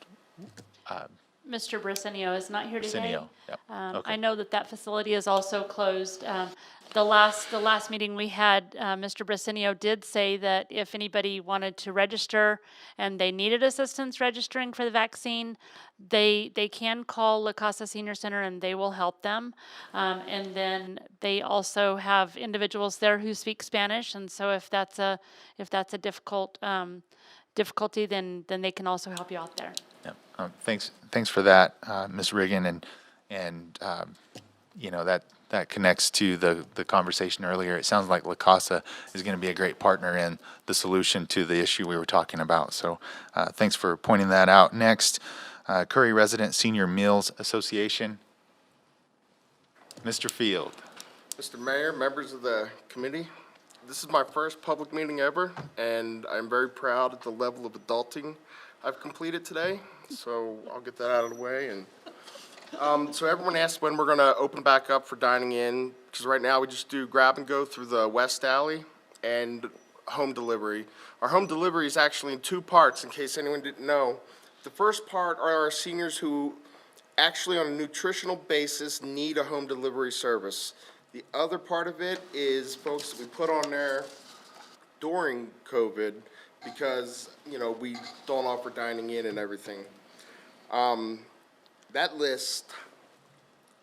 Speaker 2: Mr. Brisenio is not here today.
Speaker 1: Brisenio, yep. Okay.
Speaker 2: I know that facility is also closed. The last meeting we had, Mr. Brisenio did say that if anybody wanted to register and they needed assistance registering for the vaccine, they can call La Casa Senior Center and they will help them. And then they also have individuals there who speak Spanish, and so if that's a difficulty, then they can also help you out there.
Speaker 1: Yeah. Thanks for that, Ms. Riggin, and that connects to the conversation earlier. It sounds like La Casa is going to be a great partner in the solution to the issue we were talking about. So, thanks for pointing that out. Next, Curry Resident Senior Meals Association. Mr. Field.
Speaker 7: Mr. Mayor, members of the committee, this is my first public meeting ever, and I'm very proud of the level of adulting I've completed today, so I'll get that out of the way. And so everyone asked when we're going to open back up for dining in, because right now we just do grab and go through the West Alley and home delivery. Our home delivery is actually in two parts, in case anyone didn't know. The first part are our seniors who actually on a nutritional basis need a home delivery service. The other part of it is folks that we put on there during COVID because, we don't offer dining in and everything. That list,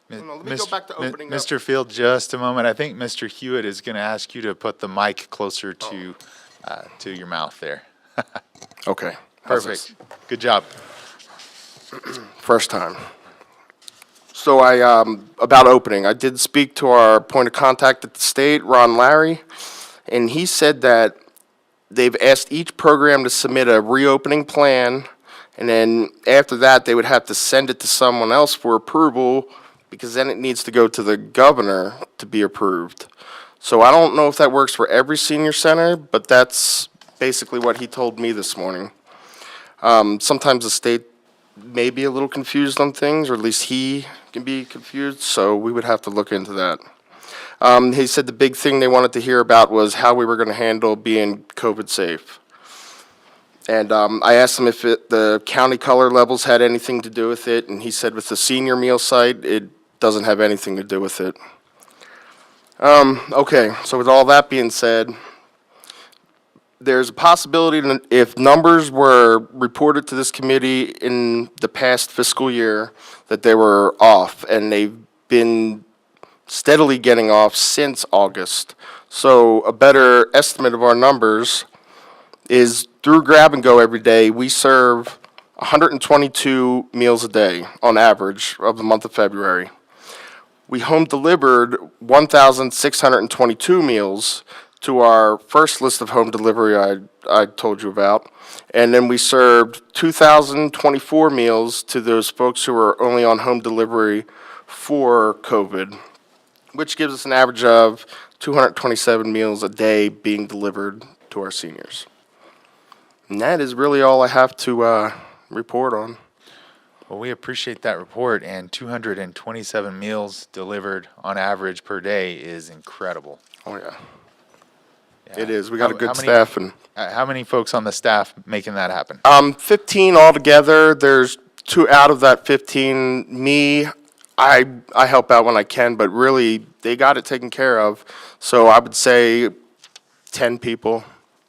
Speaker 7: let me go back to opening up.
Speaker 1: Mr. Field, just a moment. I think Mr. Hewitt is going to ask you to put the mic closer to your mouth there.
Speaker 7: Okay. how's this?
Speaker 1: Perfect. Good job.
Speaker 7: First time. So about opening, I did speak to our point of contact at the state, Ron Larry, and he said that they've asked each program to submit a reopening plan, and then after that, they would have to send it to someone else for approval, because then it needs to go to the governor to be approved. So I don't know if that works for every senior center, but that's basically what he told me this morning. Sometimes the state may be a little confused on things, or at least he can be confused, so we would have to look into that. He said the big thing they wanted to hear about was how we were going to handle being COVID safe. And I asked him if the county color levels had anything to do with it, and he said with the senior meal site, it doesn't have anything to do with it. Okay, so with all that being said, there's a possibility that if numbers were reported to this committee in the past fiscal year that they were off, and they've been steadily getting off since August. So a better estimate of our numbers is through grab and go every day, we serve 122 meals a day on average of the month of February. We home delivered 1,622 meals to our first list of home delivery I told you about. And then we served 2,024 meals to those folks who were only on home delivery for COVID, which gives us an average of 227 meals a day being delivered to our seniors. And that is really all I have to report on.
Speaker 1: Well, we appreciate that report, and 227 meals delivered on average per day is incredible.
Speaker 7: Oh, yeah.
Speaker 1: Yeah.
Speaker 7: It is. We got a
Speaker 1: How
Speaker 7: good
Speaker 1: many-
Speaker 7: staff. And
Speaker 1: How many folks on the staff making that happen?
Speaker 7: 15 altogether. There's 2 out of that 15. Me, I help out when I can, but really, they got it taken care of. So I would say 10 people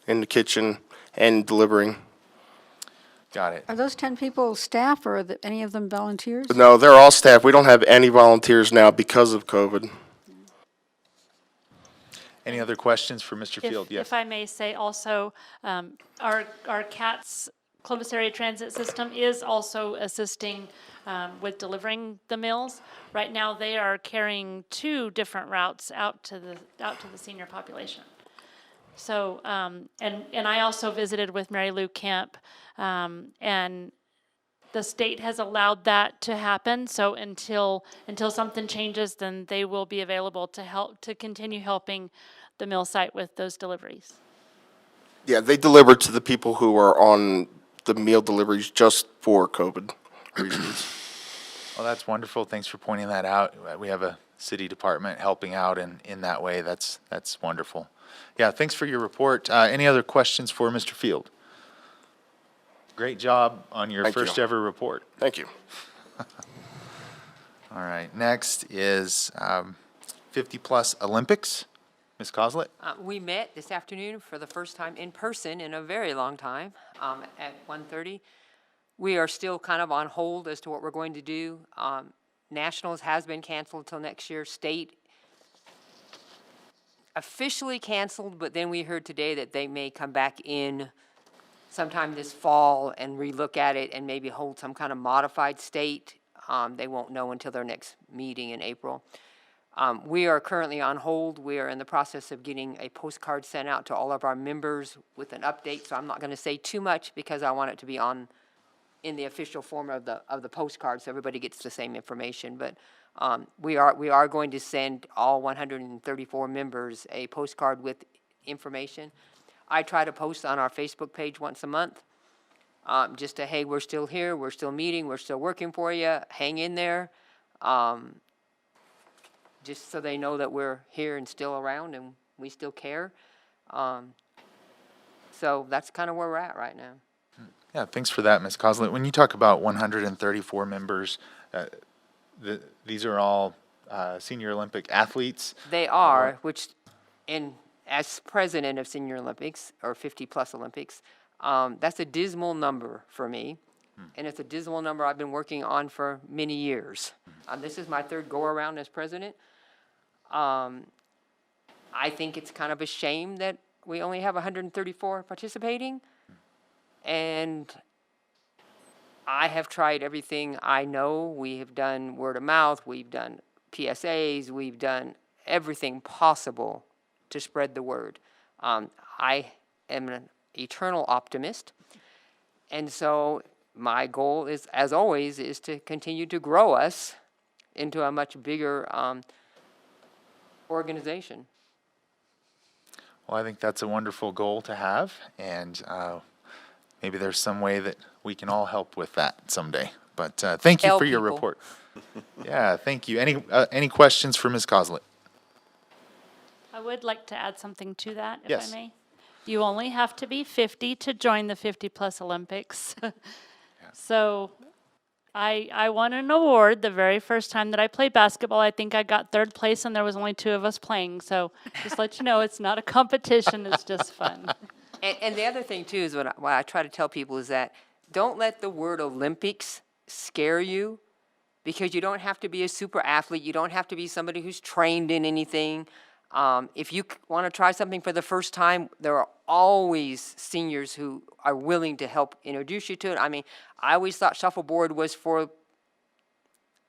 Speaker 7: in the kitchen and delivering.
Speaker 1: Got it.
Speaker 3: Are those 10 people staff, or are any of them volunteers?
Speaker 7: No, they're all staff. We don't have any volunteers now because of COVID.
Speaker 1: Any other questions for Mr. Field? Yes.
Speaker 2: If I may say also, our CATS Clovis Area Transit System is also assisting with delivering the meals. Right now, they are carrying 2 different routes out to the senior population. So, and I also visited with Mary Lou Kemp, and the state has allowed that to happen. So until something changes, then they will be available to continue helping the mill site with those deliveries.
Speaker 7: Yeah, they deliver to the people who are on the meal deliveries just for COVID reasons.
Speaker 1: Well, that's wonderful. Thanks for pointing that out. We have a city department helping out in that way. That's wonderful. Yeah, thanks for your report. Any other questions for Mr. Field? Great job on your
Speaker 7: Thank you.
Speaker 1: first ever report.
Speaker 7: Thank you.
Speaker 1: All right, next is 50-plus Olympics. Ms. Coslet?
Speaker 4: We met this afternoon for the first time in person in a very long time at 1:30. We are still kind of on hold as to what we're going to do. Nationals has been canceled till next year. State officially canceled, but then we heard today that they may come back in sometime this fall and relook at it and maybe hold some kind of modified state. They won't know until their next meeting in April. We are currently on hold. We are in the process of getting a postcard sent out to all of our members with an update, so I'm not going to say too much because I want it to be in the official form of the postcard so everybody gets the same information. But we are going to send all 134 members a postcard with information. I try to post on our Facebook page once a month, just to, hey, we're still here, we're still meeting, we're still working for you, hang in there, just so they know that we're here and still around and we still care. So that's kind of where we're at right now.
Speaker 1: Yeah, thanks for that, Ms. Coslet. When you talk about 134 members, these are all senior Olympic athletes?
Speaker 4: They are, which, as president of Senior Olympics, or 50-plus Olympics, that's a dismal number for me. And it's a dismal number I've been working on for many years. This is my 3rd go-around as president. I think it's kind of a shame that we only have 134 participating. And I have tried everything I know. We have done word of mouth, we've done PSAs, we've done everything possible to spread the word. I am an eternal optimist. And so my goal is, as always, is to continue to grow us into a much bigger organization.
Speaker 1: Well, I think that's a wonderful goal to have, and maybe there's some way that we can all help with that someday. But thank you
Speaker 4: Tell
Speaker 1: for your
Speaker 4: people.
Speaker 1: report. Yeah, thank you. Any questions for Ms. Coslet?
Speaker 2: I would like to add something to that, if
Speaker 1: Yes.
Speaker 2: I may. You only have to be 50 to join the 50-plus Olympics. So I won an award the very first time that I played basketball. I think I got 3rd place, and there was only 2 of us playing. So just let you know, it's not a competition, it's just fun.
Speaker 4: And the other thing, too, is what I try to tell people is that don't let the word Olympics scare you, because you don't have to be a super athlete. You don't have to be somebody who's trained in anything. If you want to try something for the first time, there are always seniors who are willing to help introduce you to it. I mean, I always thought shuffleboard was for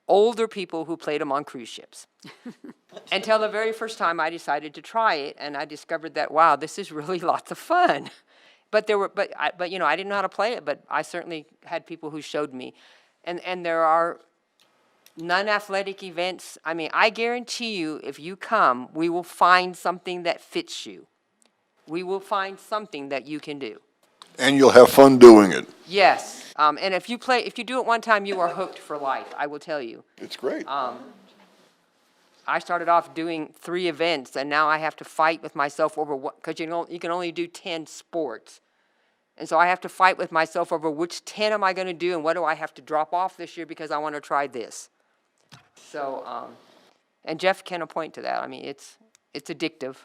Speaker 4: older people who played them on cruise ships. Until the very first time I decided to try it, and I discovered that, wow, this is really lots of fun. But you know, I didn't know how to play it, but I certainly had people who showed me. And there are non-athletic events. I mean, I guarantee you, if you come, we will find something that fits you. We will find something that you can do.
Speaker 9: And you'll have fun doing it.
Speaker 4: Yes, and if you do it one time, you are hooked for life, I will tell you.
Speaker 9: It's great.
Speaker 4: I started off doing 3 events, and now I have to fight with myself over what, because you can only do 10 sports. And so I have to fight with myself over which 10 am I going to do, and what do I have to drop off this year because I want to try this. So, and Jeff can point to that. I mean, it's addictive.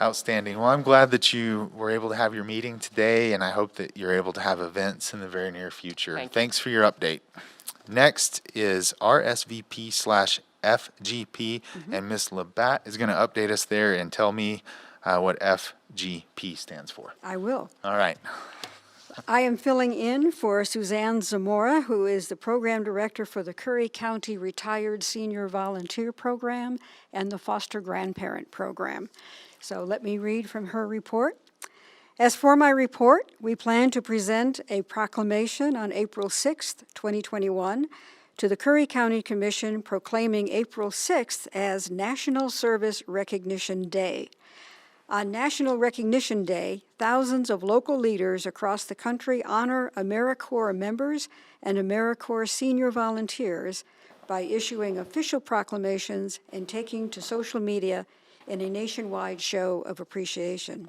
Speaker 1: Outstanding. Well, I'm glad that you were able to have your meeting today, and I hope that you're able to have events in the very near future.
Speaker 4: Thank you.
Speaker 1: Thanks for your update. Next is RSVP/FGP, and Ms. Labatt is going to update us there and tell me what FGP stands for.
Speaker 3: I will.
Speaker 1: All right.
Speaker 3: I am filling in for Suzanne Zamora, who is the Program Director for the Curry County Retired Senior Volunteer Program and the Foster Grandparent Program. So let me read from her report. As for my report, we plan to present a proclamation on April 6th, 2021, to the Curry County Commission proclaiming April 6th as National Service Recognition Day. On National Recognition Day, thousands of local leaders across the country honor AmeriCorps members and AmeriCorps senior volunteers by issuing official proclamations and taking to social media in a nationwide show of appreciation.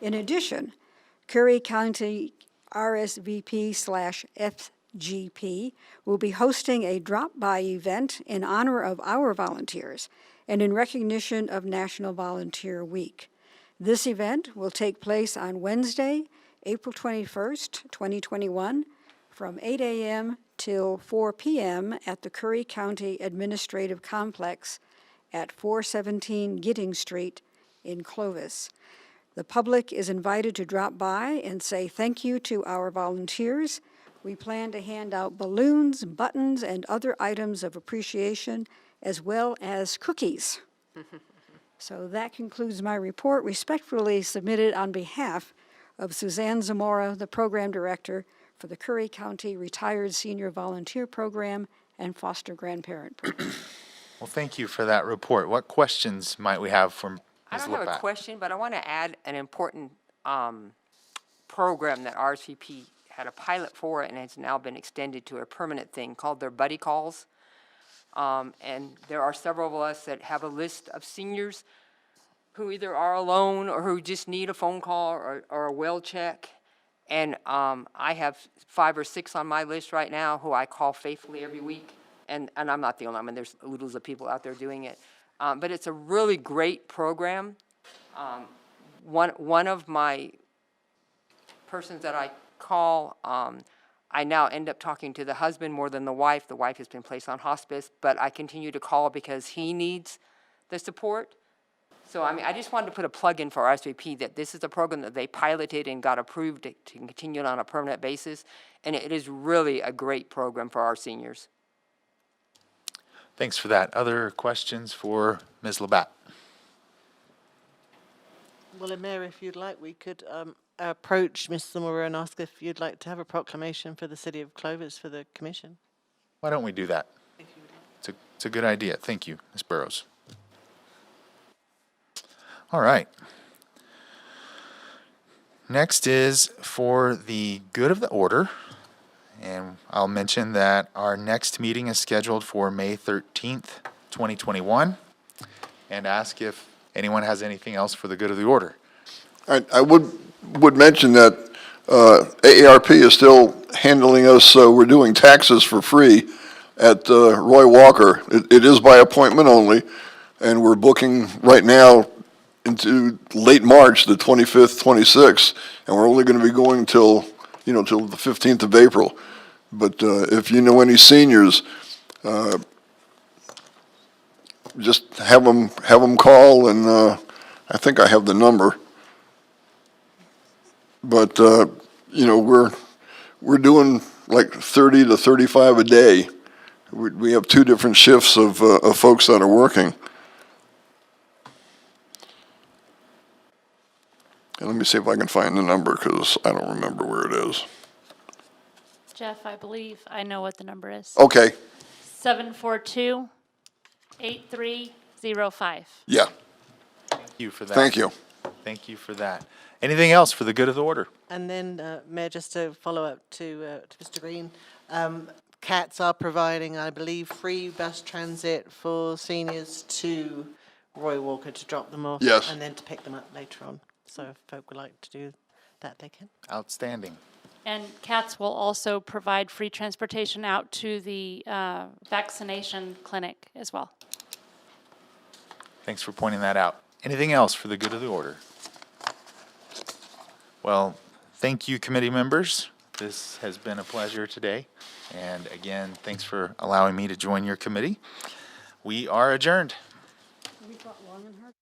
Speaker 3: In addition, Curry County RSVP/FGP will be hosting a drop-by event in honor of our volunteers and in recognition of National Volunteer Week. This event will take place on Wednesday, April 21st, 2021, from 8 a.m. till 4 p.m. at the Curry County Administrative Complex at 417 Giddings Street in Clovis. The public is invited to drop by and say thank you to our volunteers. We plan to hand out balloons, buttons, and other items of appreciation, as well as cookies. So that concludes my report, respectfully submitted on behalf of Suzanne Zamora, the Program Director for the Curry County Retired Senior Volunteer Program and Foster Grandparent Program.
Speaker 1: Well, thank you for that report. What questions might we have from
Speaker 4: I
Speaker 1: Ms.
Speaker 4: don't have a
Speaker 1: Labat?
Speaker 4: question, but I want to add an important program that RSVP had a pilot for and has now been extended to a permanent thing called their buddy calls. And there are several of us that have a list of seniors who either are alone or who just need a phone call or a well check. And I have 5 or 6 on my list right now who I call faithfully every week. And I'm not the only one. I mean, there's oodles of people out there doing it. But it's a really great program. One of my persons that I call, I now end up talking to the husband more than the wife. The wife has been placed on hospice, but I continue to call because he needs the support. So, I mean, I just wanted to put a plug in for RSVP that this is a program that they piloted and got approved to continue on a permanent basis, and it is really a great program for our seniors.
Speaker 1: Thanks for that. Other questions for Ms. Labat?
Speaker 5: Well, Mayor, if you'd like, we could approach Ms. Zamora and ask if you'd like to have a proclamation for the city of Clovis for the commission.
Speaker 1: Why don't we do that? It's a good idea. Thank you, Ms. Burrows. All right. Next is for the good of the order. And I'll mention that our next meeting is scheduled for May 13th, 2021, and ask if anyone has anything else for the good of the order.
Speaker 9: I would mention that AARP is still handling us, we're doing taxes for free at Roy Walker. It is by appointment only, and we're booking right now into late March, the 25th, 26th, and we're only going to be going till the 15th of April. But if you know any seniors, just have them call, and I think I have the number. But we're doing like 30 to 35 a day. We have 2 different shifts of folks that are working. And let me see if I can find the number, because I don't remember where it is.
Speaker 2: Jeff, I believe I know what the number is.
Speaker 9: Okay,
Speaker 2: 742-8305.
Speaker 9: yeah,
Speaker 1: Thank you for that.
Speaker 9: thank you.
Speaker 1: Thank you for that. Anything else for the good of the order?
Speaker 5: And then, Mayor, just to follow up to Mr. Green, CATS are providing, I believe, free bus transit for seniors to Roy Walker to drop them off.
Speaker 9: Yes.
Speaker 5: And then to pick them up later on. So if folk would like to do that, they can.
Speaker 1: Outstanding.
Speaker 2: And CATS will also provide free transportation out to the vaccination clinic as well.
Speaker 1: Thanks for pointing that out. Anything else for the good of the order? Well, thank you, committee members. This has been a pleasure today. And again, thanks for allowing me to join your committee. We are adjourned.
Speaker 3: We got long and hard.